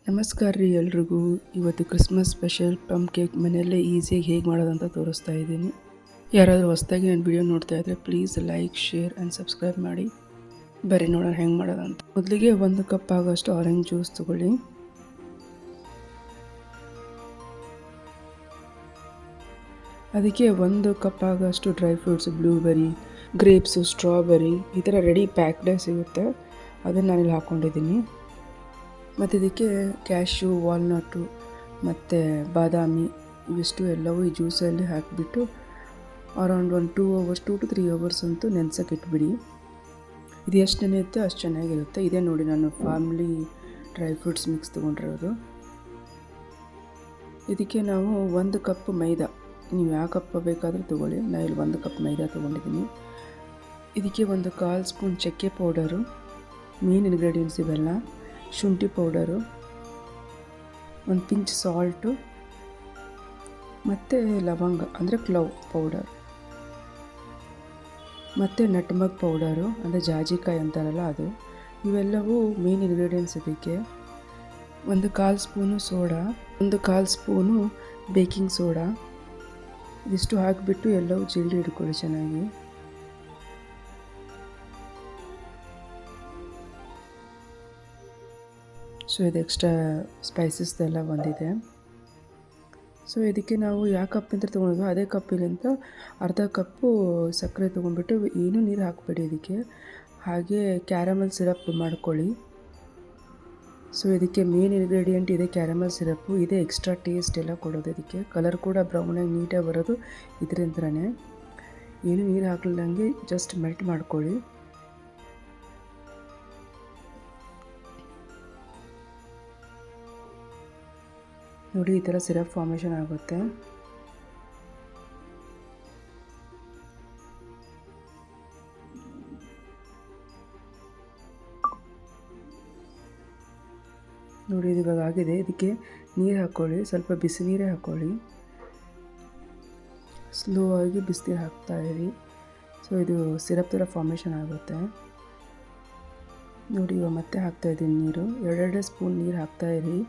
ನಮಸ್ಕಾರ ರೀ ಎಲ್ರಿಗೂ. ಇವತ್ತು ಕ್ರಿಸ್ಮಸ್ ಸ್ಪೆಷಲ್ ಪ್ಲಮ್ ಕೇಕ್ ಮನೆಯಲ್ಲೇ ಈಸಿಯಾಗಿ ಹೇಗೆ ಮಾಡೋದಂತ ತೋರಿಸ್ತಾ ಇದ್ದೀನಿ. ಯಾರಾದರೂ ಹೊಸದಾಗಿ ನನ್ನ ವಿಡಿಯೋ ನೋಡ್ತಾ ಇದ್ದರೆ please like, share and subscribe ಮಾಡಿ. ಬರೀ ನೋಡೋಣ ಹೆಂಗೆ ಮಾಡೋದಂತ. ಮೊದಲಿಗೆ 1 ಕಪ್ ಆಗೋಷ್ಟು ಆರೆಂಜ್ ಜ್ಯೂಸ್ ತೊಗೊಳ್ಳಿ. ಅದಕ್ಕೆ 1 ಕಪ್ ಆಗೋಷ್ಟು dry fruits, blueberry, grapes, strawberry ಈ ಥರ ರೆಡಿ ಪ್ಯಾಕ್ಡೇ ಸಿಗುತ್ತೆ. ಅದನ್ನು ನಾನಿಲ್ಲಿ ಹಾಕ್ಕೊಂಡಿದ್ದೀನಿ. ಮತ್ತು ಇದಕ್ಕೆ ಕ್ಯಾಶ್ಯೂ, ವಾಲ್ನಟ್ಟು ಮತ್ತು ಬಾದಾಮಿ ಇವಿಷ್ಟು ಎಲ್ಲವೂ ಈ ಜ್ಯೂಸಲ್ಲಿ ಹಾಕಿಬಿಟ್ಟು ಅರೌಂಡ್ 2 to 3 hours ಅಂತೂ ನೆನೆಸೋಕೆ ಇಟ್ಬಿಡಿ. ಇದು ಎಷ್ಟು ನೆನೆಯುತ್ತೆ ಅಷ್ಟು ಚೆನ್ನಾಗಿರುತ್ತೆ. ಇದೇ ನೋಡಿ ನಾನು ಫಾರ್ಮ್ಲಿ ಡ್ರೈ ಫ್ರೂಟ್ಸ್ ಮಿಕ್ಸ್ ತೊಗೊಂಡಿರೋದು. ಇದಕ್ಕೆ ನಾವು 1 ಕಪ್ ಮೈದಾ, ನೀವು ಯಾವ ಕಪ್ ಬೇಕಾದರೂ ತೊಗೊಳ್ಳಿ. ನಾನು ಇಲ್ಲಿ 1 ಕಪ್ ಮೈದಾ ತೊಗೊಂಡಿದ್ದೀನಿ. ಇದಕ್ಕೆ 1/4 ಸ್ಪೂನ್ ಚಕ್ಕೆ ಪೌಡರು, ಮೇನ್ ಇಂಗ್ರೀಡಿಯೆಂಟ್ಸ್ ಇವೆಲ್ಲ. ಶುಂಠಿ ಪೌಡರು, 1 ಪಿಂಚ್ ಸಾಲ್ಟು ಮತ್ತು ಲವಂಗ ಅಂದರೆ ಕ್ಲವ್ ಪೌಡರ್, ಮತ್ತು ನಟ್ಮಗ್ ಪೌಡರು ಅಂದರೆ ಜಾಜಿಕಾಯಿ ಅಂತಾರಲ್ಲ ಅದು. ಇವೆಲ್ಲವೂ ಮೇನ್ ಇಂಗ್ರೀಡಿಯೆಂಟ್ಸ್. ಇದಕ್ಕೆ 1/4 spoon soda, 1/4 spoon baking soda, ಇದಿಷ್ಟು ಹಾಕಿಬಿಟ್ಟು ಎಲ್ಲವೂ ಜಲ್ದಿ ಹಿಡ್ಕೊಳ್ಳಿ ಚೆನ್ನಾಗಿ. ಸೊ ಇದು ಎಕ್ಸ್ಟ್ರಾ ಸ್ಪೈಸಸ್ದೆಲ್ಲ ಬಂದಿದೆ. ಸೊ ಇದಕ್ಕೆ ನಾವು ಯಾವ ಕಪ್ಪಿಂದ ತೊಗೊಂಡಿದ್ವೋ ಅದೇ ಕಪ್ಪಿಲಿಂದ ಅರ್ಧ ಕಪ್ಪು ಸಕ್ಕರೆ ತೊಗೊಂಡ್ಬಿಟ್ಟು, ಏನೂ ನೀರು ಹಾಕಬೇಡಿ ಇದಕ್ಕೆ. ಹಾಗೆ ಕ್ಯಾರಮಲ್ ಸಿರಪ್ ಮಾಡ್ಕೊಳ್ಳಿ. ಸೊ ಇದಕ್ಕೆ ಮೇನ್ ಇಂಗ್ರೀಡಿಯೆಂಟ್ ಇದೆ ಕ್ಯಾರಮಲ್ ಸಿರಪ್ಪು. ಇದೇ ಎಕ್ಸ್ಟ್ರಾ ಟೇಸ್ಟ್ ಎಲ್ಲ ಕೊಡೋದು. ಇದಕ್ಕೆ ಕಲರ್ ಕೂಡ ಬ್ರೌನಾಗಿ ನೀಟಾಗಿ ಬರೋದು ಇದರಿಂದನೇ. ಏನೂ ನೀರು ಹಾಕ್ಲಿಲ್ಲಂಗೆ ಜಸ್ಟ್ ಮೆಲ್ಟ್ ಮಾಡ್ಕೊಳ್ಳಿ. ನೋಡಿ ಈ ಥರ ಸಿರಪ್ ಫಾರ್ಮೇಷನ್ ಆಗುತ್ತೆ. ನೋಡಿ ಇದು ಇವಾಗ ಆಗಿದೆ. ಇದಕ್ಕೆ ನೀರು ಹಾಕ್ಕೊಳ್ಳಿ, ಸ್ವಲ್ಪ ಬಿಸಿ ನೀರೇ ಹಾಕ್ಕೊಳ್ಳಿ. ಸ್ಲೋ ಆಗಿ ಬಿಸಿನೀರು ಹಾಕ್ತಾಯಿರಿ. ಸೊ ಇದು ಸಿರಪ್ ಥರ ಫಾರ್ಮೇಷನ್ ಆಗುತ್ತೆ. ನೋಡಿ ಇವಾಗ ಮತ್ತೆ ಹಾಕ್ತಾಯಿದ್ದೀನಿ ನೀರು. 2 ಸ್ಪೂನ್ ನೀರು ಹಾಕ್ತಾಯಿರಿ.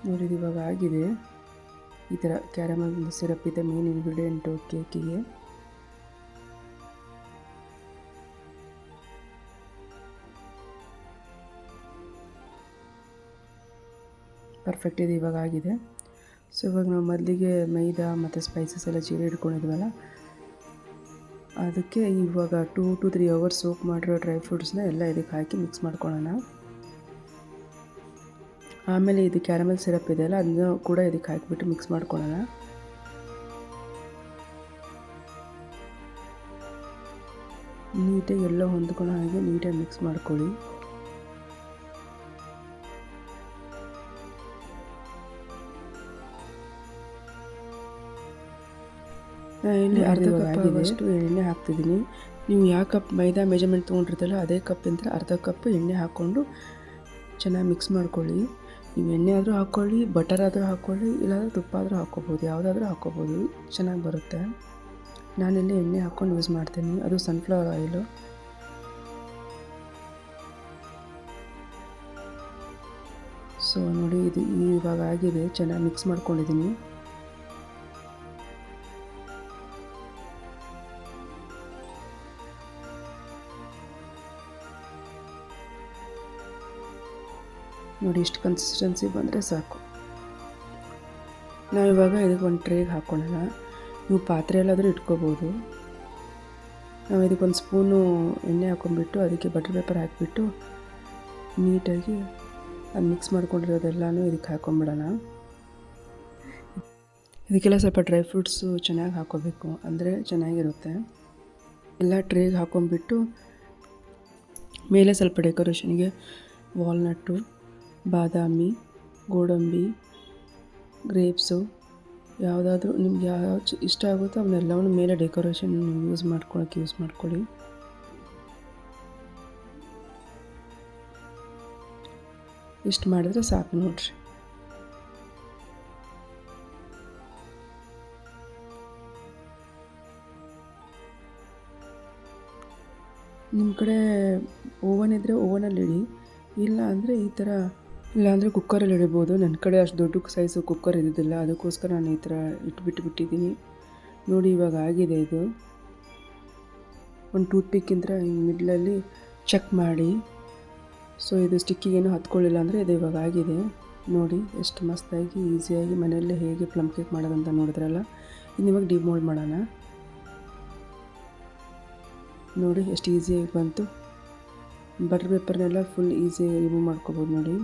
ನೋಡಿ ಇದು ಇವಾಗ ಆಗಿದೆ. ಈ ಥರ ಕ್ಯಾರಮಲ್ ಸಿರಪ್ ಇದೆ ಮೇನ್ ಇಂಗ್ರೀಡಿಯೆಂಟು ಕೇಕಿಗೆ. ಪರ್ಫೆಕ್ಟ್ ಇದೆ, ಇವಾಗ ಆಗಿದೆ. ಸೊ ಇವಾಗ ನಾವು ಮೊದಲಿಗೆ ಮೈದಾ ಮತ್ತು ಸ್ಪೈಸಸ್ ಎಲ್ಲ ಜೀರೆ ಇಟ್ಕೊಂಡಿದ್ವಲ್ಲ, ಅದಕ್ಕೆ ಇವಾಗ 2 to 3 hours ಸೋಕ್ ಮಾಡಿರೋ ಡ್ರೈ ಫ್ರೂಟ್ಸ್ನ ಎಲ್ಲ ಇದಕ್ಕೆ ಹಾಕಿ ಮಿಕ್ಸ್ ಮಾಡ್ಕೊಳ್ಳೋಣ. ಆಮೇಲೆ ಇದು ಕ್ಯಾರಮಲ್ ಸಿರಪ್ ಇದೆಯಲ್ಲ ಅದನ್ನು ಕೂಡ ಇದಕ್ಕೆ ಹಾಕಿಬಿಟ್ಟು ಮಿಕ್ಸ್ ಮಾಡ್ಕೊಳ್ಳೋಣ. ನೀಟಾಗಿ ಎಲ್ಲ ಹೊಂದ್ಕೊಳ್ಳೋ ಹಾಗೆ ನೀಟಾಗಿ ಮಿಕ್ಸ್ ಮಾಡ್ಕೊಳ್ಳಿ. ನಾನು ಇಲ್ಲಿ ಅರ್ಧ ಕಪ್ ಆಗೋಷ್ಟು ಎಣ್ಣೆ ಹಾಕ್ತಿದ್ದೀನಿ. ನೀವು ಯಾವ ಕಪ್ ಮೈದಾ ಮೆಜರ್ಮೆಂಟ್ ತೊಗೊಂಡಿರ್ತೀರಲ್ಲ ಅದೇ ಕಪ್ಪಿಂದ ಅರ್ಧ ಕಪ್ ಎಣ್ಣೆ ಹಾಕ್ಕೊಂಡು ಚೆನ್ನಾಗಿ ಮಿಕ್ಸ್ ಮಾಡ್ಕೊಳ್ಳಿ. ನೀವು ಎಣ್ಣೆ ಆದರೂ ಹಾಕ್ಕೊಳ್ಳಿ, ಬಟರ್ ಆದರೂ ಹಾಕ್ಕೊಳ್ಳಿ, ಇಲ್ಲಾಂದರೆ ತುಪ್ಪ ಆದರೂ ಹಾಕ್ಕೋಬೋದು, ಯಾವುದಾದ್ರೂ ಹಾಕ್ಕೋಬೋದು, ಚೆನ್ನಾಗಿ ಬರುತ್ತೆ. ನಾನಿಲ್ಲಿ ಎಣ್ಣೆ ಹಾಕ್ಕೊಂಡು ಯೂಸ್ ಮಾಡ್ತೀನಿ, ಅದು ಸನ್ಫ್ಲವರ್ ಆಯಿಲು. ಸೊ ನೋಡಿ ಇದು ಇವಾಗ ಆಗಿದೆ, ಚೆನ್ನಾಗಿ ಮಿಕ್ಸ್ ಮಾಡ್ಕೊಂಡಿದ್ದೀನಿ. ನೋಡಿ ಇಷ್ಟು ಕನ್ಸಿಸ್ಟೆನ್ಸಿ ಬಂದರೆ ಸಾಕು. ನಾವಿವಾಗ ಇದಕ್ಕೆ ಒಂದು ಟ್ರೇಗೆ ಹಾಕ್ಕೊಳ್ಳೋಣ. ನೀವು ಪಾತ್ರೆಯಲ್ಲಾದರೂ ಇಟ್ಕೋಬೋದು. ನಾವು ಇದಕ್ಕೊಂದು ಸ್ಪೂನು ಎಣ್ಣೆ ಹಾಕ್ಕೊಂಡ್ಬಿಟ್ಟು ಅದಕ್ಕೆ ಬಟರ್ ಪೇಪರ್ ಹಾಕಿಬಿಟ್ಟು ನೀಟಾಗಿ ಅದು ಮಿಕ್ಸ್ ಮಾಡ್ಕೊಂಡಿರೋದೆಲ್ಲನೂ ಇದಕ್ಕೆ ಹಾಕ್ಕೊಂಬಿಡೋಣ. ಇದಕ್ಕೆಲ್ಲ ಸ್ವಲ್ಪ ಡ್ರೈ ಫ್ರೂಟ್ಸು ಚೆನ್ನಾಗಿ ಹಾಕ್ಕೋಬೇಕು, ಅಂದರೆ ಚೆನ್ನಾಗಿರುತ್ತೆ. ಎಲ್ಲ ಟ್ರೇಗೆ ಹಾಕ್ಕೊಂಬಿಟ್ಟು ಮೇಲೆ ಸ್ವಲ್ಪ ಡೆಕೋರೇಷನ್ಗೆ ವಾಲ್ನಟ್ಟು, ಬಾದಾಮಿ, ಗೋಡಂಬಿ, ಗ್ರೇಪ್ಸು ಯಾವುದಾದ್ರೂ ನಿಮ್ಗೆ ಯಾವ ಇಷ್ಟ ಆಗುತ್ತೋ ಅವನ್ನೆಲ್ಲವನ್ನು ಮೇಲೆ ಡೆಕೋರೇಷನ್ ಯೂಸ್ ಮಾಡ್ಕೊಳ್ಳಿ. ಇಷ್ಟು ಮಾಡಿದ್ರೆ ಸಾಕು ನೋಡ್ರಿ. ನಿಮ್ಮ ಕಡೆ ಓವನ್ ಇದ್ದರೆ ಓವನಲ್ಲಿ ಇಡಿ, ಇಲ್ಲ ಅಂದರೆ ಈ ಥರ, ಇಲ್ಲಾಂದರೆ ಕುಕ್ಕರಲ್ಲಿ ಇಡ್ಬೋದು. ನನ್ನ ಕಡೆ ಅಷ್ಟು ದೊಡ್ಡ ಸೈಜು ಕುಕ್ಕರ್ ಇದ್ದಿದ್ದಿಲ್ಲ, ಅದಕ್ಕೋಸ್ಕರ ನಾನು ಈ ಥರ ಬಿಟ್ಟಿದ್ದೀನಿ. ನೋಡಿ ಇವಾಗ ಆಗಿದೆ ಇದು. ಒಂದು ಟೂತ್ಪಿಕ್ಕಿಂದ ಹಿಂಗೆ ಮಿಡ್ಲಲ್ಲಿ ಚೆಕ್ ಮಾಡಿ. ಸೊ ಇದು ಸ್ಟಿಕ್ಕಿಗೇನು ಹತ್ಕೊಳ್ಳಿಲ್ಲ ಅಂದರೆ ಇದು ಇವಾಗ ಆಗಿದೆ. ನೋಡಿ ಎಷ್ಟು ಮಸ್ತಾಗಿ ಈಸಿಯಾಗಿ ಮನೆಯಲ್ಲೇ ಹೇಗೆ ಪ್ಲಮ್ ಕೇಕ್ ಮಾಡೋದಂತ ನೋಡಿದ್ರಲ್ಲ. ಇನ್ನು ಇವಾಗ ಡಿಮೋಲ್ಡ್ ಮಾಡೋಣ. ನೋಡಿ ಎಷ್ಟು ಈಸಿಯಾಗಿ ಬಂತು. ಬಟರ್ ಪೇಪರ್ನೆಲ್ಲ ಫುಲ್ ಈಸಿಯಾಗಿ ರಿಮೂವ್ ಮಾಡ್ಕೋಬೋದು. ನೋಡಿ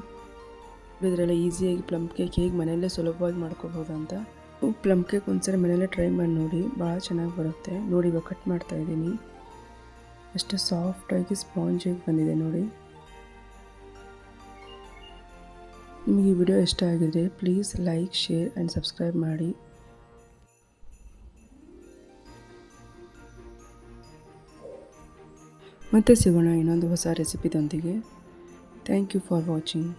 ಇದರೆಲ್ಲ ಈಸಿಯಾಗಿ ಪ್ಲಮ್ ಕೇಕ್ ಹೇಗೆ ಮನೆಯಲ್ಲೇ ಸುಲಭವಾಗಿ ಮಾಡ್ಕೋಬೋದು ಅಂತ. ಪ್ಲಮ್ ಕೇಕ್ ಒಂದ್ಸರಿ ಮನೆಯಲ್ಲೇ ಟ್ರೈ ಮಾಡಿ ನೋಡಿ, ಭಾಳ ಚೆನ್ನಾಗಿ ಬರುತ್ತೆ. ನೋಡಿ ಇವಾಗ ಕಟ್ ಮಾಡ್ತಾಯಿದ್ದೀನಿ. ಎಷ್ಟು ಸಾಫ್ಟಾಗಿ ಸ್ಪಾಂಜಾಗಿ ಬಂದಿದೆ ನೋಡಿ. ನಿಮಗೆ ಈ ವಿಡಿಯೋ ಇಷ್ಟ ಆಗಿದರೆ please like, share and subscribe ಮಾಡಿ. ಮತ್ತೆ ಸಿಗೋಣ ಇನ್ನೊಂದು ಹೊಸ ರೆಸಿಪಿದೊಂದಿಗೆ. Thank you for watching.